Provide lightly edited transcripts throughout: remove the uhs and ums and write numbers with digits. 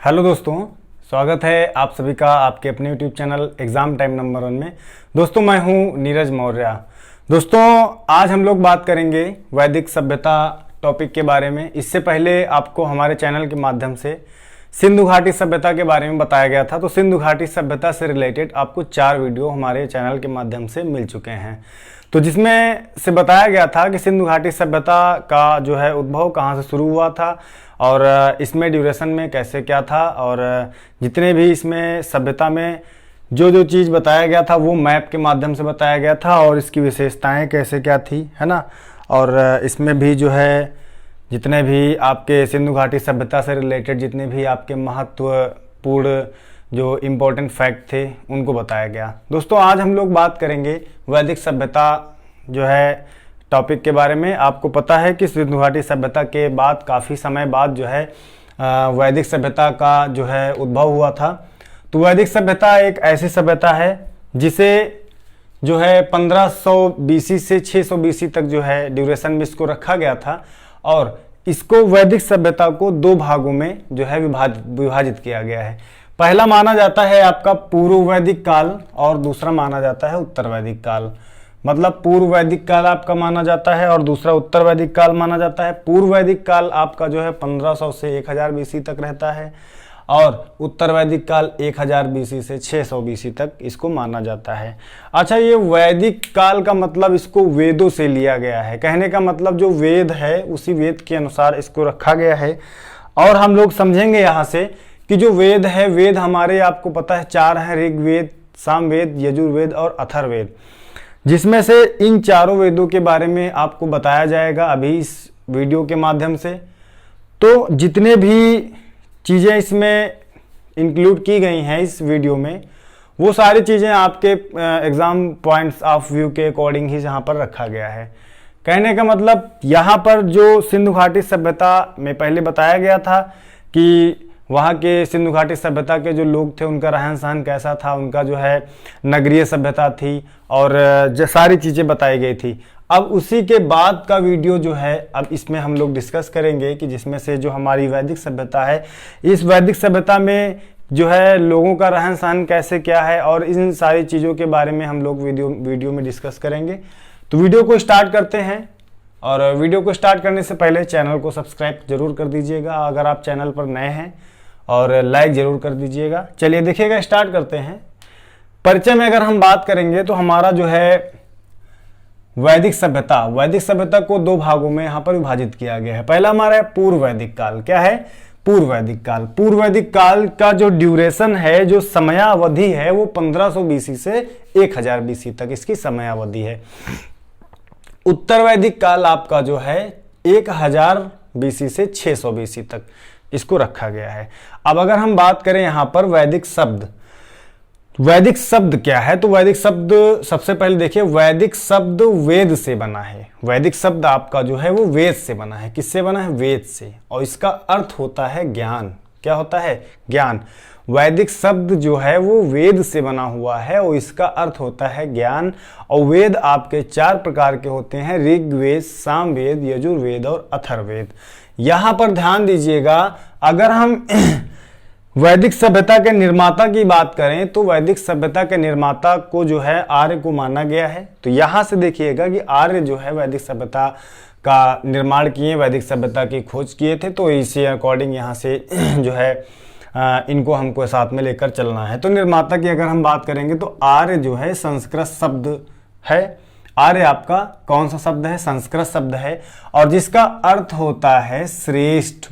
Hello दोस्तों, स्वागत है आप सभी का आपके अपने YouTube channel exam time number 1 में। दोस्तों मैं हूं नीरज मौर्य। दोस्तों आज हम लोग बात करेंगे वैदिक सभ्यता टॉपिक के बारे में। इससे पहले आपको हमारे चैनल के माध्यम से सिंधु घाटी सभ्यता के बारे में बताया गया था। तो सिंधु घाटी सभ्यता से रिलेटेड आपको 4 वीडियो हमारे चैनल के माध्यम से मिल चुके हैं। तो जिसमें से बताया गया था कि सिंधु घाटी सभ्यता का जो है उद्भव कहाँ से शुरू हुआ था और इसमें ड्यूरेशन में कैसे क्या था, और जितने भी इसमें सभ्यता में जो जो चीज़ बताया गया था वो मैप के माध्यम से बताया गया था, और इसकी विशेषताएं कैसे क्या थी, है ना। और इसमें भी जो है जितने भी आपके सिंधु घाटी सभ्यता से रिलेटेड जितने भी आपके महत्वपूर्ण जो इम्पोर्टेंट फैक्ट थे उनको बताया गया। दोस्तों आज हम लोग बात करेंगे वैदिक सभ्यता जो है टॉपिक के बारे में। आपको पता है कि सिंधु घाटी सभ्यता के बाद काफ़ी समय बाद जो है वैदिक सभ्यता का जो है उद्भव हुआ था। तो वैदिक सभ्यता एक ऐसी सभ्यता है जिसे जो है 1500 BC से 600 BC तक जो है ड्यूरेशन में इसको रखा गया था, और इसको वैदिक सभ्यता को 2 भागों में जो है विभाजित किया गया है। पहला माना जाता है आपका पूर्व वैदिक काल और दूसरा माना जाता है उत्तर वैदिक काल। मतलब पूर्व वैदिक काल आपका माना जाता है और दूसरा उत्तर वैदिक काल माना जाता है। पूर्व वैदिक काल आपका जो है 1500 से 1000 BC तक रहता है, और उत्तर वैदिक काल 1000 BC से 600 BC तक इसको माना जाता है। अच्छा, ये वैदिक काल का मतलब इसको वेदों से लिया गया है। कहने का मतलब जो वेद है उसी वेद के अनुसार इसको रखा गया है। और हम लोग समझेंगे यहाँ से कि जो वेद है, वेद हमारे आपको पता है 4 हैं, ऋग्वेद, सामवेद, यजुर्वेद और अथर्ववेद, जिसमें से इन चारों वेदों के बारे में आपको बताया जाएगा अभी इस वीडियो के माध्यम से। तो जितने भी चीज़ें इसमें इंक्लूड की गई हैं इस वीडियो में, वो सारी चीज़ें आपके एग्ज़ाम पॉइंट्स ऑफ व्यू के अकॉर्डिंग ही यहाँ पर रखा गया है। कहने का मतलब यहाँ पर जो सिंधु घाटी सभ्यता में पहले बताया गया था कि वहाँ के सिंधु घाटी सभ्यता के जो लोग थे उनका रहन सहन कैसा था, उनका जो है नगरीय सभ्यता थी, और जो सारी चीज़ें बताई गई थी। अब उसी के बाद का वीडियो जो है अब इसमें हम लोग डिस्कस करेंगे कि जिसमें से जो हमारी वैदिक सभ्यता है, इस वैदिक सभ्यता में जो है लोगों का रहन सहन कैसे क्या है, और इन सारी चीज़ों के बारे में हम लोग वीडियो में डिस्कस करेंगे। तो वीडियो को स्टार्ट करते हैं, और वीडियो को स्टार्ट करने से पहले चैनल को सब्सक्राइब जरूर कर दीजिएगा अगर आप चैनल पर नए हैं, और लाइक जरूर कर दीजिएगा। चलिए देखिएगा, स्टार्ट करते हैं। परिचय में अगर हम बात करेंगे तो हमारा जो है वैदिक सभ्यता को 2 भागों में यहाँ पर विभाजित किया गया है। पहला हमारा है पूर्व वैदिक काल। क्या है? पूर्व वैदिक काल। पूर्व वैदिक काल का जो ड्यूरेशन है, जो समयावधि है, वो 1500 BC से 1000 BC तक इसकी समयावधि है। उत्तर वैदिक काल आपका जो है 1000 BC से 600 BC तक इसको रखा गया है। अब अगर हम बात करें यहाँ पर वैदिक शब्द क्या है, तो वैदिक शब्द सबसे पहले देखिए, वैदिक शब्द वेद से बना है। वैदिक शब्द आपका जो है वो वेद से बना है। किससे बना है? वेद से। और इसका अर्थ होता है ज्ञान। क्या होता है? ज्ञान। वैदिक शब्द जो है वो वेद से बना हुआ है और इसका अर्थ होता है ज्ञान। और वेद आपके 4 प्रकार के होते हैं, ऋग्वेद, सामवेद, यजुर्वेद और अथर्ववेद। यहाँ पर ध्यान दीजिएगा, अगर हम वैदिक सभ्यता के निर्माता की बात करें तो वैदिक सभ्यता के निर्माता को जो है आर्य को माना गया है। तो यहाँ से देखिएगा कि आर्य जो है वैदिक सभ्यता का निर्माण किए, वैदिक सभ्यता की खोज किए थे। तो इसी अकॉर्डिंग यहाँ से जो है इनको हमको साथ में लेकर चलना है। तो निर्माता की अगर हम बात करेंगे तो आर्य जो है संस्कृत शब्द है। आर्य आपका कौन सा शब्द है? संस्कृत शब्द है, और जिसका अर्थ होता है श्रेष्ठ।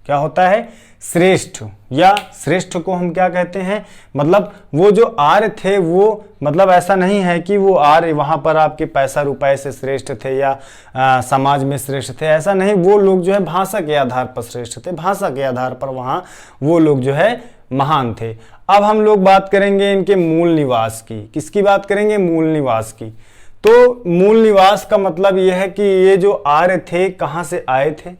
क्या होता है? श्रेष्ठ। या श्रेष्ठ को हम क्या कहते हैं? मतलब वो जो आर्य थे वो मतलब ऐसा नहीं है कि वो आर्य वहाँ पर आपके पैसा रुपए से श्रेष्ठ थे या समाज में श्रेष्ठ थे, ऐसा नहीं। वो लोग जो है भाषा के आधार पर श्रेष्ठ थे। भाषा के आधार पर वहाँ वो लोग जो है महान थे। अब हम लोग बात करेंगे इनके मूल निवास की। किसकी बात करेंगे? मूल निवास की। तो मूल निवास का मतलब यह है कि ये जो आर्य थे कहाँ से आए थे,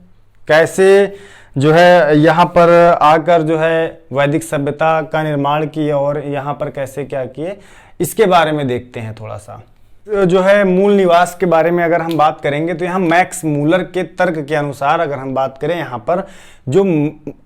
कैसे जो है यहाँ पर आकर जो है वैदिक सभ्यता का निर्माण किए और यहाँ पर कैसे क्या किए, इसके बारे में देखते हैं थोड़ा सा। जो है मूल निवास के बारे में अगर हम बात करेंगे तो यहाँ मैक्स मूलर के तर्क के अनुसार अगर हम बात करें, यहाँ पर जो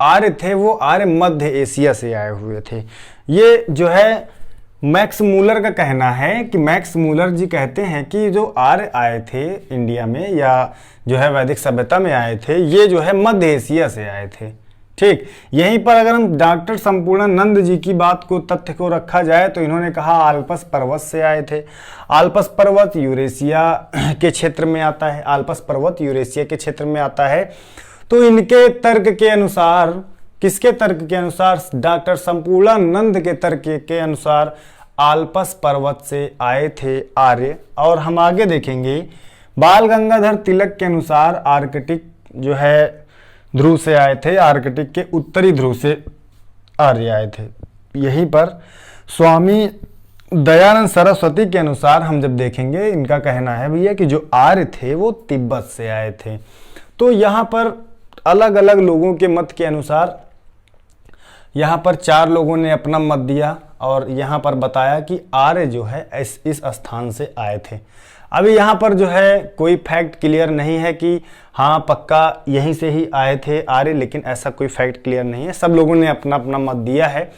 आर्य थे वो आर्य मध्य एशिया से आए हुए थे। ये जो है मैक्स मूलर का कहना है कि मैक्स मूलर जी कहते हैं कि जो आर्य आए थे इंडिया में या जो है वैदिक सभ्यता में आए थे, ये जो है मध्य एशिया से आए थे। ठीक, यहीं पर अगर हम डॉक्टर संपूर्णानंद जी की बात को, तथ्य को रखा जाए तो इन्होंने कहा आल्पस पर्वत से आए थे। आल्पस पर्वत यूरेशिया के क्षेत्र में आता है, आल्पस पर्वत यूरेशिया के क्षेत्र में आता है। तो इनके तर्क के अनुसार, किसके तर्क के अनुसार? डॉक्टर संपूर्णानंद के तर्क के अनुसार आल्पस पर्वत से आए थे आर्य। और हम आगे देखेंगे बाल गंगाधर तिलक के अनुसार आर्कटिक जो है ध्रुव से आए थे, आर्कटिक के उत्तरी ध्रुव से आर्य आए थे। यहीं पर स्वामी दयानंद सरस्वती के अनुसार हम जब देखेंगे, इनका कहना है भैया कि जो आर्य थे वो तिब्बत से आए थे। तो यहाँ पर अलग अलग लोगों के मत के अनुसार यहाँ पर 4 लोगों ने अपना मत दिया और यहाँ पर बताया कि आर्य जो है इस स्थान से आए थे। अभी यहाँ पर जो है कोई फैक्ट क्लियर नहीं है कि हाँ पक्का यहीं से ही आए थे आर्य, लेकिन ऐसा कोई फैक्ट क्लियर नहीं है। सब लोगों ने अपना अपना मत दिया है,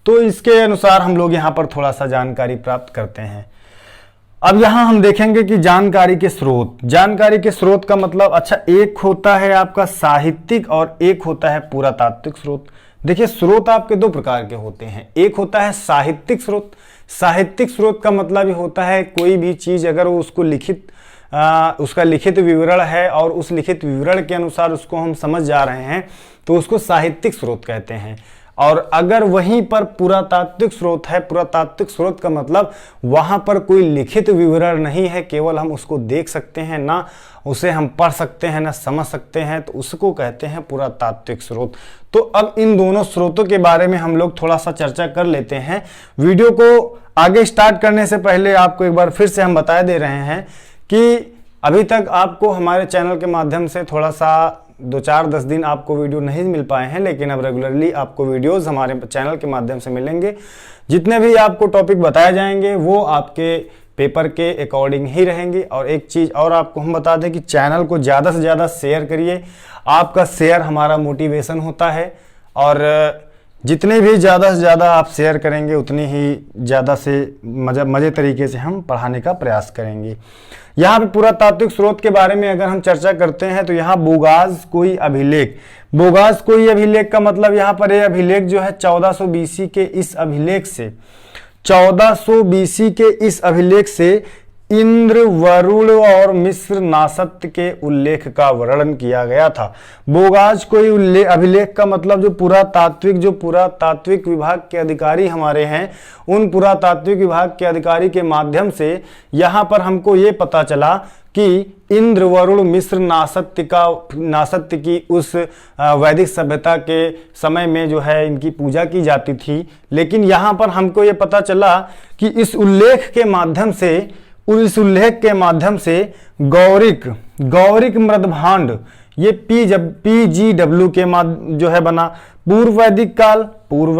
तो इसके अनुसार हम लोग यहाँ पर थोड़ा सा जानकारी प्राप्त करते हैं। अब यहाँ हम देखेंगे कि जानकारी के स्रोत, जानकारी के स्रोत का मतलब, अच्छा, एक होता है आपका साहित्यिक और एक होता है पुरातात्विक स्रोत। देखिए, स्रोत आपके 2 प्रकार के होते हैं। एक होता है साहित्यिक स्रोत। साहित्यिक स्रोत का मतलब ये होता है कोई भी चीज अगर वो उसको लिखित उसका लिखित विवरण है और उस लिखित विवरण के अनुसार उसको हम समझ जा रहे हैं तो उसको साहित्यिक स्रोत कहते हैं। और अगर वहीं पर पुरातात्विक स्रोत है, पुरातात्विक स्रोत का मतलब वहां पर कोई लिखित विवरण नहीं है, केवल हम उसको देख सकते हैं, ना उसे हम पढ़ सकते हैं ना समझ सकते हैं, तो उसको कहते हैं पुरातात्विक स्रोत। तो अब इन दोनों स्रोतों के बारे में हम लोग थोड़ा सा चर्चा कर लेते हैं। वीडियो को आगे स्टार्ट करने से पहले आपको एक बार फिर से हम बता दे रहे हैं कि अभी तक आपको हमारे चैनल के माध्यम से थोड़ा सा 2-4-10 दिन आपको वीडियो नहीं मिल पाए हैं, लेकिन अब रेगुलरली आपको वीडियोस हमारे चैनल के माध्यम से मिलेंगे। जितने भी आपको टॉपिक बताए जाएंगे वो आपके पेपर के अकॉर्डिंग ही रहेंगे। और एक चीज़ और आपको हम बता दें कि चैनल को ज़्यादा से ज़्यादा शेयर करिए। आपका शेयर हमारा मोटिवेशन होता है और जितने भी ज़्यादा से ज़्यादा आप शेयर करेंगे उतनी ही ज़्यादा से मज़े तरीके से हम पढ़ाने का प्रयास करेंगे। यहाँ पे पुरातात्विक स्रोत के बारे में अगर हम चर्चा करते हैं तो यहाँ बोगाज कोई अभिलेख, बोगाज कोई अभिलेख का मतलब यहाँ पर ये अभिलेख जो है 1400 BC के इस अभिलेख से, 1400 BC के इस अभिलेख से इंद्र, वरुण और मिस्र नासत्य के उल्लेख का वर्णन किया गया था। बोगाज कोई अभिलेख का मतलब जो पुरातात्विक विभाग के अधिकारी हमारे हैं, उन पुरातात्विक विभाग के अधिकारी के माध्यम से यहाँ पर हमको ये पता चला कि इंद्र, वरुण, मिस्र नासत्य की उस वैदिक सभ्यता के समय में जो है इनकी पूजा की जाती थी। लेकिन यहाँ पर हमको ये पता चला कि इस उल्लेख के माध्यम से गौरिक मृदभांड, ये PGW के जो है बना। पूर्व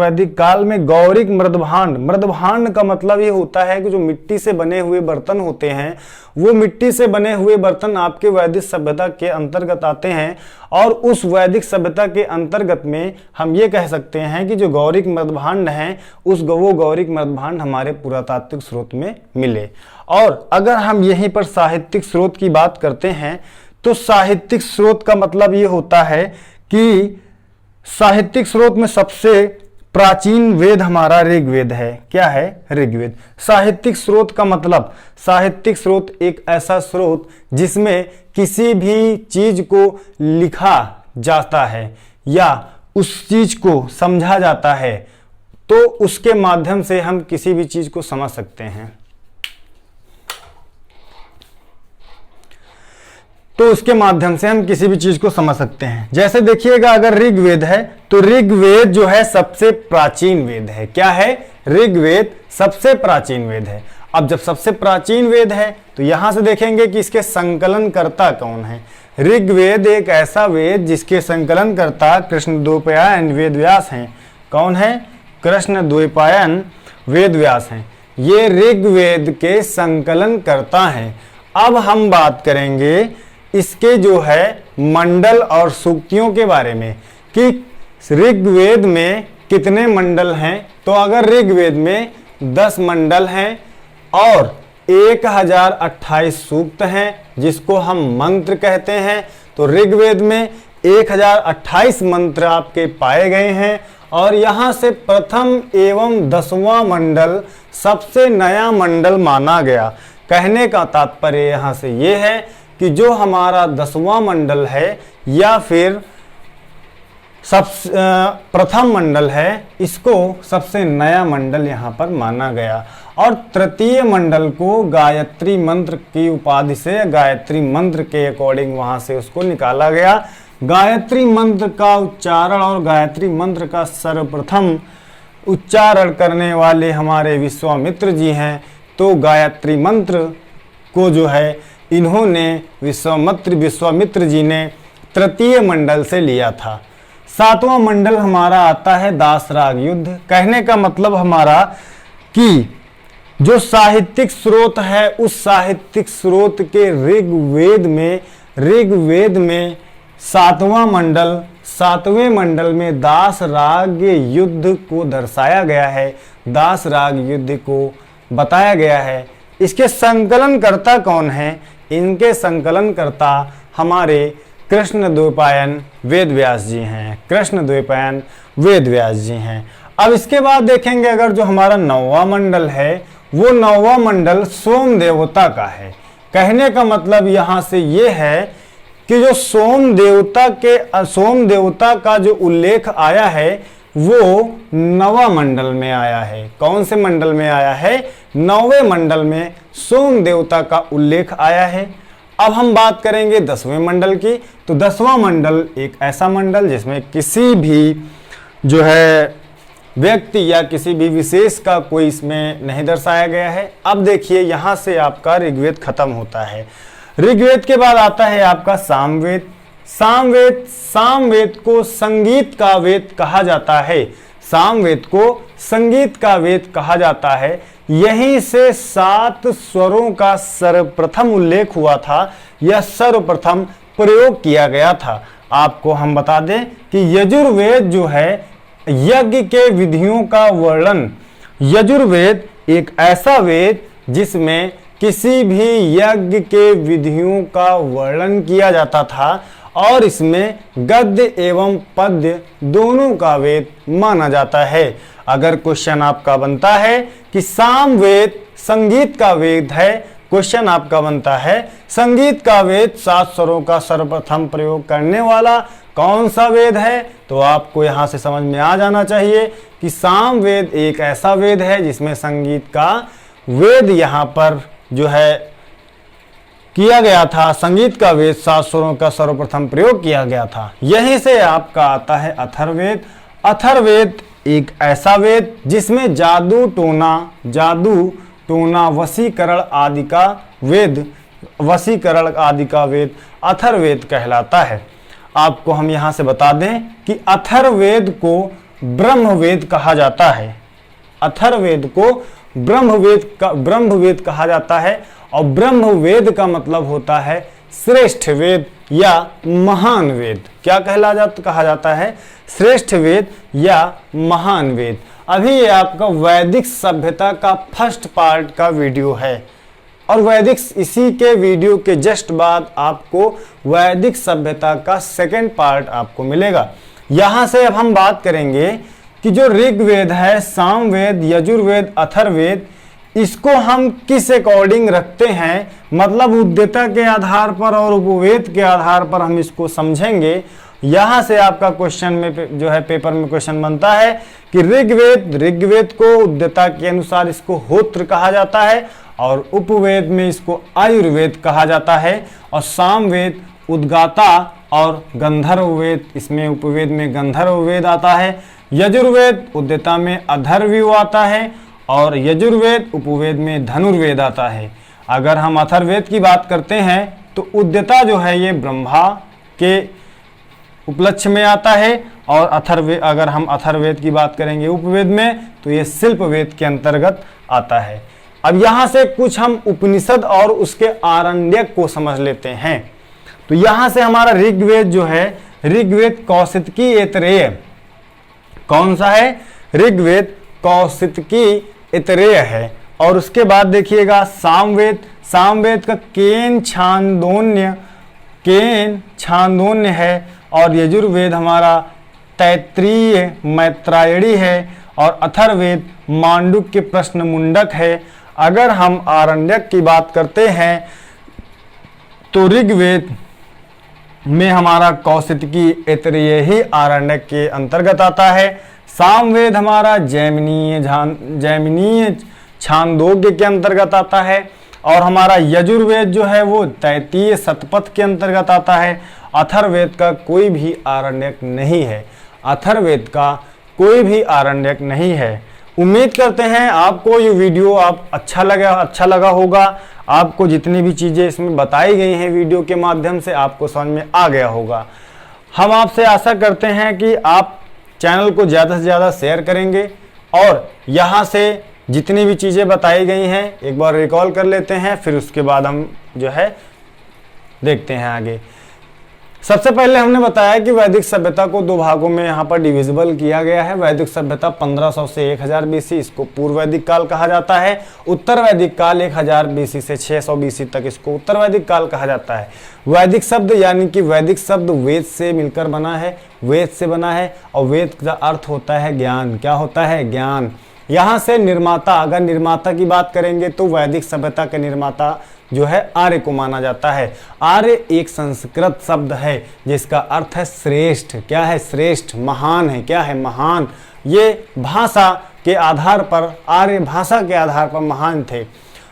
वैदिक काल में गौरिक मृदभांड का मतलब ये होता है कि जो मिट्टी से बने हुए बर्तन होते हैं, वो मिट्टी से बने हुए बर्तन आपके वैदिक सभ्यता के अंतर्गत आते हैं। और उस वैदिक सभ्यता के अंतर्गत में हम ये कह सकते हैं कि जो गौरिक मृदभांड हैं, वो गौरिक मृदभांड हमारे पुरातात्विक स्रोत में मिले। और अगर हम यहीं पर साहित्यिक स्रोत की बात करते हैं तो साहित्यिक स्रोत का मतलब ये होता है कि साहित्यिक स्रोत में सबसे प्राचीन वेद हमारा ऋग्वेद है। क्या है? ऋग्वेद। साहित्यिक स्रोत का मतलब, साहित्यिक स्रोत एक ऐसा स्रोत जिसमें किसी भी चीज को लिखा जाता है या उस चीज को समझा जाता है, तो उसके माध्यम से हम किसी भी चीज को समझ सकते हैं। तो उसके माध्यम से हम किसी भी चीज को समझ सकते हैं। जैसे देखिएगा, अगर ऋग्वेद है तो ऋग्वेद जो है सबसे प्राचीन वेद है। क्या है? ऋग्वेद सबसे प्राचीन वेद है। अब जब सबसे प्राचीन वेद है तो यहां से देखेंगे कि इसके संकलनकर्ता कौन है। ऋग्वेद एक ऐसा वेद जिसके संकलनकर्ता कृष्णद्वैपायन वेदव्यास हैं। कौन है? कृष्णद्वैपायन वेदव्यास हैं। ये ऋग्वेद के संकलन करता है। अब हम बात करेंगे इसके जो है मंडल और सूक्तियों के बारे में कि ऋग्वेद में कितने मंडल हैं। तो अगर ऋग्वेद में 10 मंडल हैं और 1028 सूक्त हैं जिसको हम मंत्र कहते हैं, तो ऋग्वेद में 1028 मंत्र आपके पाए गए हैं। और यहाँ से प्रथम एवं 10वां मंडल सबसे नया मंडल माना गया। कहने का तात्पर्य यहाँ से ये है कि जो हमारा 10वां मंडल है या फिर प्रथम मंडल है, इसको सबसे नया मंडल यहाँ पर माना गया। और तृतीय मंडल को गायत्री मंत्र की उपाधि से, गायत्री मंत्र के अकॉर्डिंग वहाँ से उसको निकाला गया। गायत्री मंत्र का उच्चारण और गायत्री मंत्र का सर्वप्रथम उच्चारण करने वाले हमारे विश्वामित्र जी हैं। तो गायत्री मंत्र को जो है इन्होंने विश्वामित्र जी ने तृतीय मंडल से लिया था। 7वां मंडल हमारा आता है दास राग युद्ध। कहने का मतलब हमारा कि जो साहित्यिक स्रोत है उस साहित्यिक स्रोत के ऋग्वेद में 7वां मंडल, 7वें मंडल में दास राग युद्ध को दर्शाया गया है, दास राग युद्ध को बताया गया है। इसके संकलनकर्ता कौन है? इनके संकलनकर्ता हमारे कृष्णद्वैपायन वेदव्यास जी हैं, कृष्णद्वैपायन वेदव्यास जी हैं। अब इसके बाद देखेंगे अगर जो हमारा 9वां मंडल है वो 9वां मंडल सोम देवता का है। कहने का मतलब यहाँ से ये है कि जो सोम देवता का जो उल्लेख आया है वो 9वां मंडल में आया है। कौन से मंडल में आया है? 9वें मंडल में सोम देवता का उल्लेख आया है। अब हम बात करेंगे 10वें मंडल की। तो 10वां मंडल एक ऐसा मंडल जिसमें किसी भी जो है व्यक्ति या किसी भी विशेष का कोई इसमें नहीं दर्शाया गया है। अब देखिए यहाँ से आपका ऋग्वेद खत्म होता है। ऋग्वेद के बाद आता है आपका सामवेद। सामवेद को संगीत का वेद कहा जाता है। सामवेद को संगीत का वेद कहा जाता है। यहीं से 7 स्वरों का सर्वप्रथम उल्लेख हुआ था या सर्वप्रथम प्रयोग किया गया था। आपको हम बता दें कि यजुर्वेद जो है यज्ञ के विधियों का वर्णन, यजुर्वेद एक ऐसा वेद जिसमें किसी भी यज्ञ के विधियों का वर्णन किया जाता था और इसमें गद्य एवं पद्य दोनों का वेद माना जाता है। अगर क्वेश्चन आपका बनता है कि सामवेद संगीत का वेद है, क्वेश्चन आपका बनता है संगीत का वेद 7 स्वरों का सर्वप्रथम प्रयोग करने वाला कौन सा वेद है, तो आपको यहाँ से समझ में आ जाना चाहिए कि सामवेद एक ऐसा वेद है जिसमें संगीत का वेद यहाँ पर जो है किया गया था। संगीत का वेद 7 स्वरों का सर्वप्रथम प्रयोग किया गया था। यहीं से आपका आता है अथर्ववेद। अथर्ववेद एक ऐसा वेद जिसमें जादू टोना वशीकरण आदि का वेद अथर्ववेद कहलाता है। आपको हम यहाँ से बता दें कि अथर्ववेद को ब्रह्मवेद कहा जाता है। अथर्ववेद को ब्रह्मवेद कहा जाता है और ब्रह्मवेद का मतलब होता है श्रेष्ठ वेद या महान वेद। क्या कहा जाता है? श्रेष्ठ वेद या महान वेद। अभी ये आपका वैदिक सभ्यता का फर्स्ट पार्ट का वीडियो है और वैदिक इसी के वीडियो के जस्ट बाद आपको वैदिक सभ्यता का सेकंड पार्ट आपको मिलेगा। यहाँ से अब हम बात करेंगे कि जो ऋग्वेद है, सामवेद, यजुर्वेद, अथर्ववेद, इसको हम किस अकॉर्डिंग रखते हैं, मतलब उद्यता के आधार पर और उपवेद के आधार पर हम इसको समझेंगे। यहाँ से आपका क्वेश्चन में जो है पेपर में क्वेश्चन बनता है कि ऋग्वेद को उद्यता के अनुसार इसको होत्र कहा जाता है और उपवेद में इसको आयुर्वेद कहा जाता है और सामवेद उद्गाता और गंधर्व वेद, इसमें उपवेद में गंधर्व वेद आता है। यजुर्वेद उद्यता में अथर्ववेद आता है और यजुर्वेद उपवेद में धनुर्वेद आता है। अगर हम अथर्ववेद की बात करते हैं तो उद्यता जो है ये ब्रह्मा के उपलक्ष्य में आता है और अगर हम अथर्ववेद की बात करेंगे उपवेद में तो ये शिल्प वेद के अंतर्गत आता है। अब यहाँ से कुछ हम उपनिषद और उसके आरण्यक को समझ लेते हैं। तो यहाँ से हमारा ऋग्वेद जो है, ऋग्वेद कौशितकी ऐतरेय, कौन सा है? ऋग्वेद कौशितकी ऐतरेय है। और उसके बाद देखिएगा सामवेद, सामवेद का केन छांदोन्य है। और यजुर्वेद हमारा तैत्रीय मैत्रायणी है। और अथर्ववेद मांडुक्य प्रश्न मुंडक है। अगर हम आरण्यक की बात करते हैं तो ऋग्वेद में हमारा कौशितकी ऐतरेय ही आरण्यक के अंतर्गत आता है। सामवेद हमारा जैमिनीय छांदोग्य के अंतर्गत आता है। और हमारा यजुर्वेद जो है वो तैतीय शतपथ के अंतर्गत आता है। अथर्ववेद का कोई भी आरण्यक नहीं है, अथर्ववेद का कोई भी आरण्यक नहीं है। उम्मीद करते हैं आपको ये वीडियो अच्छा लगा होगा। आपको जितनी भी चीज़ें इसमें बताई गई हैं वीडियो के माध्यम से आपको समझ में आ गया होगा। हम आपसे आशा करते हैं कि आप चैनल को ज़्यादा से ज़्यादा शेयर करेंगे और यहाँ से जितनी भी चीज़ें बताई गई हैं एक बार रिकॉल कर लेते हैं, फिर उसके बाद हम जो है देखते हैं आगे। सबसे पहले हमने बताया कि वैदिक सभ्यता को दो भागों में यहाँ पर डिविजिबल किया गया है। वैदिक सभ्यता 1500 से 1000 बीसी, इसको पूर्व वैदिक काल कहा जाता है। उत्तर वैदिक काल 1000 बीसी से 600 बीसी तक, इसको उत्तर वैदिक काल कहा जाता है। वैदिक शब्द यानी कि वैदिक शब्द वेद से मिलकर बना है, वेद से बना है। और वेद का अर्थ होता है ज्ञान। क्या होता है? ज्ञान। यहाँ से निर्माता, अगर निर्माता की बात करेंगे तो वैदिक सभ्यता के निर्माता जो है आर्य को माना जाता है। आर्य एक संस्कृत शब्द है जिसका अर्थ है श्रेष्ठ। क्या है? श्रेष्ठ, महान है। क्या है? महान। ये भाषा के आधार पर, आर्य भाषा के आधार पर महान थे।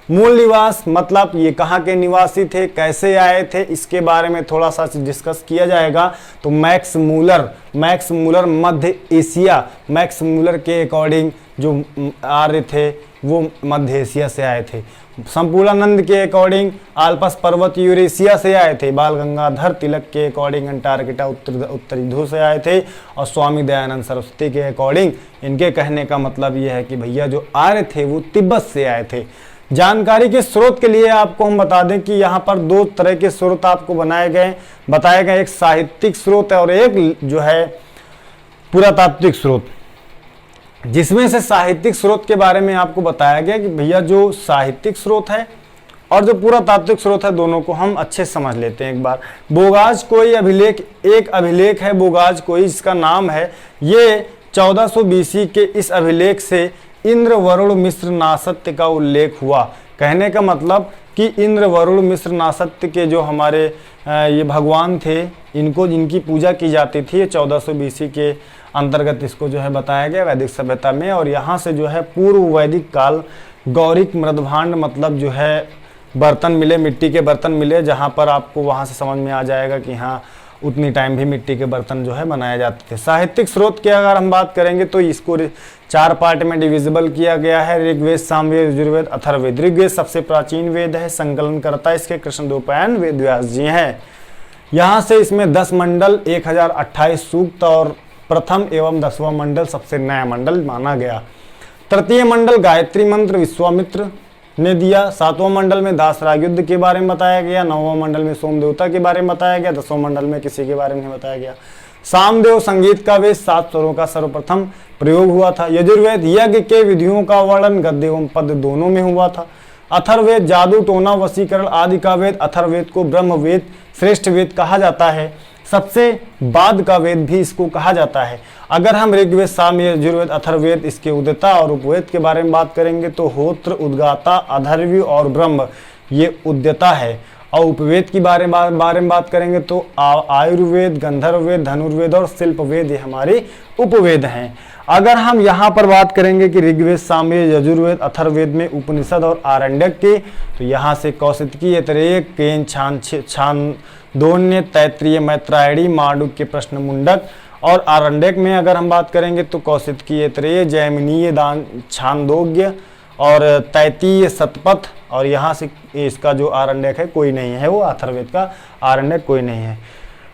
मूल निवास मतलब ये कहाँ के निवासी थे, कैसे आए थे, इसके बारे में थोड़ा सा डिस्कस किया जाएगा। तो मैक्स मूलर मध्य एशिया, मैक्स मूलर के अकॉर्डिंग जो आर्य थे वो मध्य एशिया से आए थे। संपूर्णानंद के अकॉर्डिंग आल्पस पर्वत यूरेशिया से आए थे। बाल गंगाधर तिलक के अकॉर्डिंग अंटार्कटिका उत्तरी ध्रुव से आए थे। और स्वामी दयानंद सरस्वती के अकॉर्डिंग इनके कहने का मतलब ये है कि भैया जो आर्य थे वो तिब्बत से आए थे। जानकारी के स्रोत के लिए आपको हम बता दें कि यहाँ पर दो तरह के स्रोत आपको बताए गए। एक साहित्यिक स्रोत है और एक जो है पुरातात्विक स्रोत, जिसमें से साहित्यिक स्रोत के बारे में आपको बताया गया कि भैया जो साहित्यिक स्रोत है और जो पुरातात्विक स्रोत है दोनों को हम अच्छे समझ लेते हैं एक बार। बोगाज कोई अभिलेख, एक अभिलेख है बोगाज कोई, जिसका नाम है, ये 1400 बीसी के इस अभिलेख से इंद्र वरुण मिश्र नासत्य का उल्लेख हुआ। कहने का मतलब कि इंद्र वरुण मिश्र नासत्य के जो हमारे ये भगवान थे, इनको जिनकी पूजा की जाती थी, 1400 बीसी के अंतर्गत इसको जो है बताया गया वैदिक सभ्यता में। और यहाँ से जो है पूर्व वैदिक काल गौरिक मृदभांड मतलब जो है बर्तन मिले, मिट्टी के बर्तन मिले, जहाँ पर आपको वहाँ से समझ में आ जाएगा कि हाँ उतनी टाइम भी मिट्टी के बर्तन जो है बनाए जाते थे। साहित्यिक स्रोत की अगर हम बात करेंगे तो इसको 4 पार्ट में डिविजिबल किया गया है। ऋग्वेद, सामवेद, यजुर्वेद, अथर्ववेद। ऋग्वेद सबसे प्राचीन वेद है, संकलन करता है इसके कृष्णद्वैपायन वेद व्यास जी हैं। यहाँ से इसमें 10 मंडल, 1028 सूक्त और प्रथम एवं 10वां मंडल सबसे नया मंडल माना गया। तृतीय मंडल गायत्री मंत्र विश्वामित्र ने दिया। 7वां मंडल में दासराग युद्ध के बारे में बताया गया। 9वां मंडल में सोम देवता के बारे में बताया गया। 10वां मंडल में किसी के बारे में नहीं बताया गया। सामदेव संगीत का वेद, 7 स्वरों का सर्वप्रथम प्रयोग हुआ था। यजुर्वेद यज्ञ के विधियों का वर्णन गद्य एवं पद दोनों में हुआ था। अथर्ववेद जादू टोना वशीकरण आदि का वेद। अथर्ववेद को ब्रह्म वेद, श्रेष्ठ वेद कहा जाता है। सबसे बाद का वेद भी इसको कहा जाता है। अगर हम ऋग्वेद, सामवेद, यजुर्वेद, अथर्ववेद, इसके उदिता और उपवेद के बारे में बात करेंगे तो होत्र, उद्गाता, अधर्व्य और ब्रह्म ये उद्यता है। और उपवेद की बारे में बात करेंगे तो आयुर्वेद, गंधर्ववेद, धनुर्वेद और शिल्पवेद ये हमारे उपवेद हैं। अगर हम यहाँ पर बात करेंगे कि ऋग्वेद, सामवेद, यजुर्वेद, अथर्ववेद में उपनिषद और आरण्यक के, तो यहाँ से कौशितकी ऐतरेय, केन छांदोन्य, तैत्रीय मैत्रायणी, मांडुक्य प्रश्न मुंडक। और आरण्यक में अगर हम बात करेंगे तो कौशितकी ऐतरेय, जैमिनीय छांदोग्य और तैतीय शतपथ। और यहाँ से इसका जो आरण्यक है कोई नहीं है, वो अथर्ववेद का आरण्यक कोई नहीं है।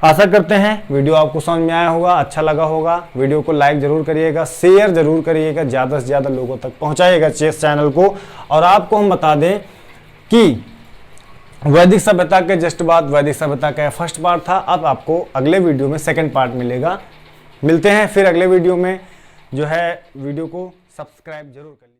आशा करते हैं वीडियो आपको समझ में आया होगा, अच्छा लगा होगा। वीडियो को लाइक जरूर करिएगा, शेयर जरूर करिएगा, ज़्यादा से ज़्यादा लोगों तक पहुंचाइएगा चेस चैनल को। और आपको हम बता दें कि वैदिक सभ्यता के जस्ट बाद वैदिक सभ्यता का फर्स्ट पार्ट था, अब आपको अगले वीडियो में सेकंड पार्ट मिलेगा। मिलते हैं फिर अगले वीडियो में। जो है वीडियो को सब्सक्राइब जरूर करिए।